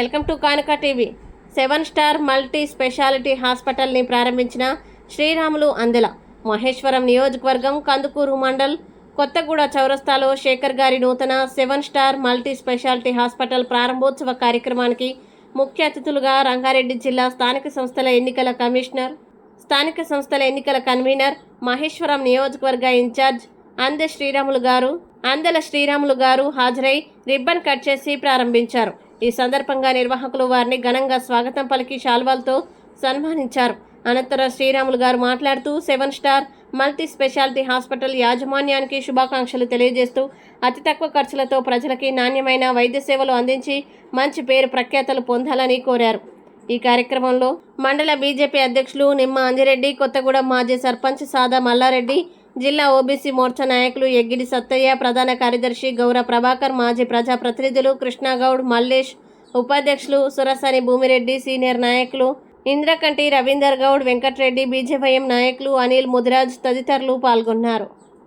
Welcome to కానుక TV. 7 star multi speciality హాస్పిటల్ని ప్రారంభించిన శ్రీరాములు అందెల. మహేశ్వరం నియోజకవర్గం కందుకూరు మండల్ కొత్తగూడ చౌరస్తాలో శేఖర్ గారి నూతన 7 స్టార్ మల్టీ స్పెషాలిటీ హాస్పిటల్ ప్రారంభోత్సవ కార్యక్రమానికి ముఖ్య అతిథులుగా రంగారెడ్డి జిల్లా స్థానిక సంస్థల ఎన్నికల కమిషనర్, స్థానిక సంస్థల ఎన్నికల కన్వీనర్, మహేశ్వరం నియోజకవర్గ ఇన్ఛార్జ్ అందెల శ్రీరాములు గారు హాజరై రిబ్బన్ కట్ చేసి ప్రారంభించారు. ఈ సందర్భంగా నిర్వాహకులు వారిని ఘనంగా స్వాగతం పలికి శాల్వాలతో సన్మానించారు. అనంతరం శ్రీరాములు గారు మాట్లాడుతూ 7 స్టార్ మల్టీ స్పెషాలిటీ హాస్పిటల్ యాజమాన్యానికి శుభాకాంక్షలు తెలియజేస్తూ అతి తక్కువ ఖర్చులతో ప్రజలకి నాణ్యమైన వైద్య సేవలు అందించి మంచి పేరు ప్రఖ్యాతలు పొందాలని కోరారు. ఈ కార్యక్రమంలో మండల బీజేపీ అధ్యక్షులు నిమ్మ అంజిరెడ్డి, కొత్తగూడెం మాజీ సర్పంచ్ సాదా మల్లారెడ్డి, జిల్లా ఓబీసీ మోర్చా నాయకులు ఎగ్గిడి సత్తయ్య, ప్రధాన కార్యదర్శి గౌర ప్రభాకర్, మాజీ ప్రజాప్రతినిధులు కృష్ణగౌడ్, మల్లేష్, ఉపాధ్యక్షులు సురసాని భూమిరెడ్డి, సీనియర్ నాయకులు ఇంద్రకంటి రవీందర్ గౌడ్, వెంకట్రెడ్డి, బీజేవైఎం నాయకులు అనిల్ ముదిరాజ్ తదితరులు పాల్గొన్నారు.